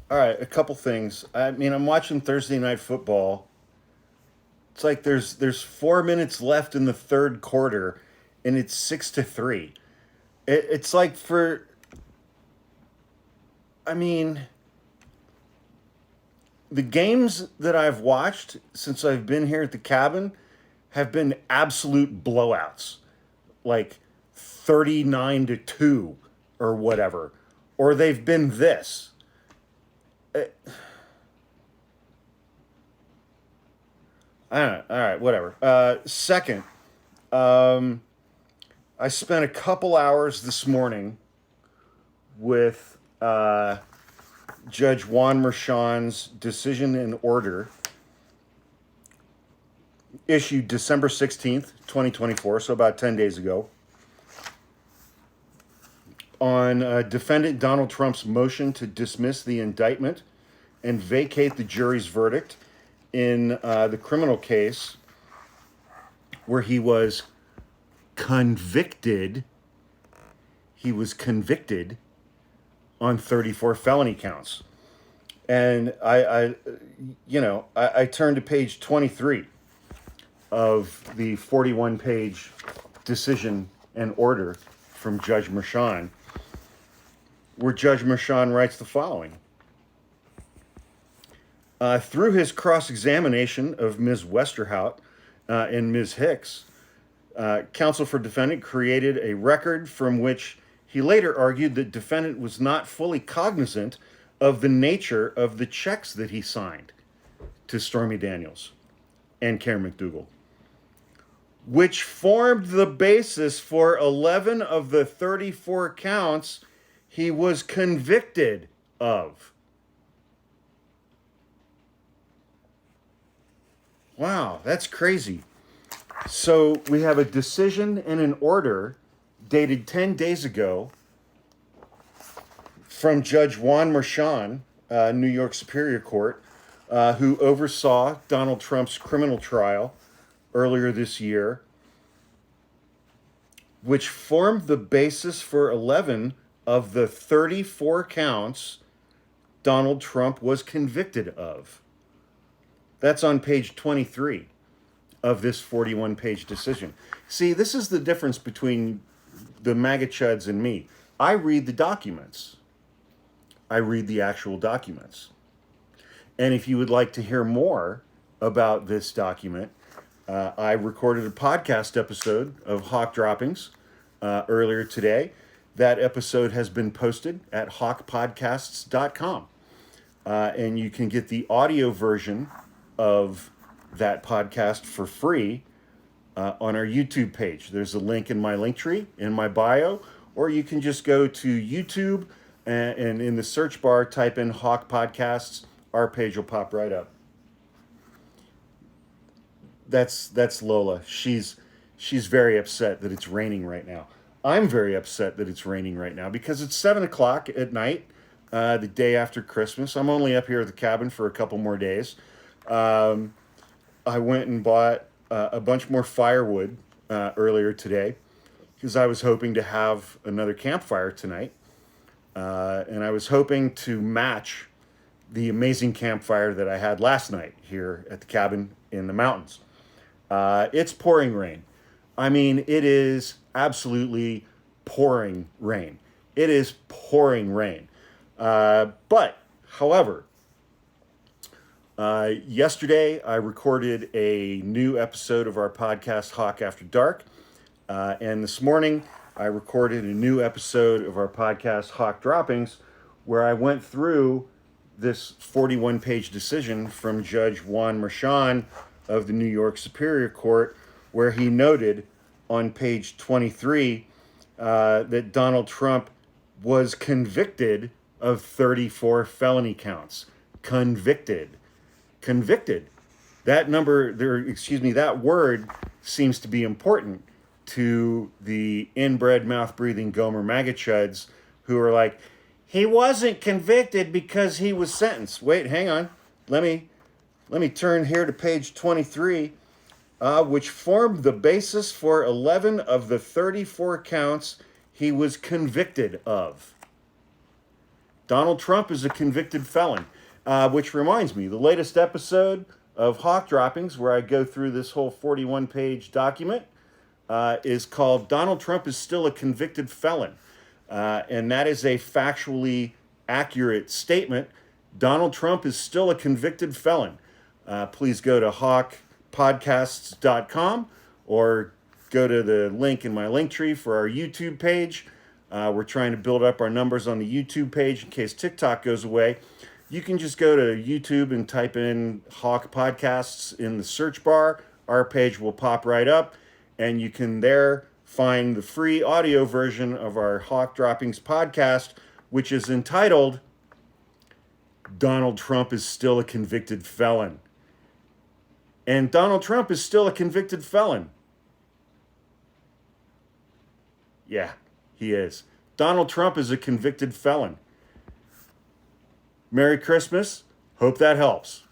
All right, a couple things. I mean, I'm watching Thursday Night Football. It's like there's 4 minutes left in the third quarter, and it's 6-3. It's like for I mean, the games that I've watched since I've been here at the cabin have been absolute blowouts, like 39-2 or whatever, or they've been this. Uh, I don't know. All right, whatever. Second, um, I spent a couple hours this morning with Judge Juan Merchan's decision and order issued December 16th, 2024, so about 10 days ago, on defendant Donald Trump's motion to dismiss the indictment and vacate the jury's verdict in the criminal case where he was convicted. He was convicted on 34 felony counts. And I turned to page 23 of the 41-page decision and order from Judge Merchan, where Judge Merchan writes the following. Through his cross-examination of Ms. Westerhout and Ms. Hicks, counsel for defendant created a record from which he later argued that defendant was not fully cognizant of the nature of the checks that he signed to Stormy Daniels and Karen McDougal, which formed the basis for 11 of the 34 counts he was convicted of. Wow, that's crazy. So we have a decision and an order dated 10 days ago from Judge Juan Merchan, New York Superior Court, who oversaw Donald Trump's criminal trial earlier this year, which formed the basis for 11 of the 34 counts Donald Trump was convicted of. That's on page 23 of this 41-page decision. See, this is the difference between the MAGA chuds and me. I read the documents. I read the actual documents. And if you would like to hear more about this document, I recorded a podcast episode of Hawk Droppings earlier today. That episode has been posted at hawkpodcasts.com. And you can get the audio version of that podcast for free on our YouTube page. There's a link in my link tree in my bio, or you can just go to YouTube and in the search bar type in Hawk Podcasts. Our page will pop right up. That's Lola. She's very upset that it's raining right now. I'm very upset that it's raining right now because it's 7 o'clock at night, the day after Christmas. I'm only up here at the cabin for a couple more days. I went and bought a bunch more firewood earlier today because I was hoping to have another campfire tonight. And I was hoping to match the amazing campfire that I had last night here at the cabin in the mountains. It's pouring rain. I mean, it is absolutely pouring rain. It is pouring rain. However, yesterday I recorded a new episode of our podcast, Hawk After Dark. And this morning I recorded a new episode of our podcast, Hawk Droppings, where I went through this 41-page decision from Judge Juan Merchan of the New York Superior Court, where he noted on page 23 that Donald Trump was convicted of 34 felony counts. Convicted. That that word seems to be important to the inbred, mouth-breathing Gomer MAGA chuds who are like, he wasn't convicted because he was sentenced. Wait, hang on. Let me turn here to page 23, which formed the basis for 11 of the 34 counts he was convicted of. Donald Trump is a convicted felon. Which reminds me, the latest episode of Hawk Droppings, where I go through this whole 41-page document, is called Donald Trump is Still a Convicted Felon. And that is a factually accurate statement. Donald Trump is still a convicted felon. Please go to hawkpodcasts.com or go to the link in my link tree for our YouTube page. We're trying to build up our numbers on the YouTube page in case TikTok goes away. You can just go to YouTube and type in Hawk Podcasts in the search bar. Our page will pop right up, and you can there find the free audio version of our Hawk Droppings podcast, which is entitled Donald Trump is Still a Convicted Felon. And Donald Trump is still a convicted felon. Yeah, he is. Donald Trump is a convicted felon. Merry Christmas. Hope that helps.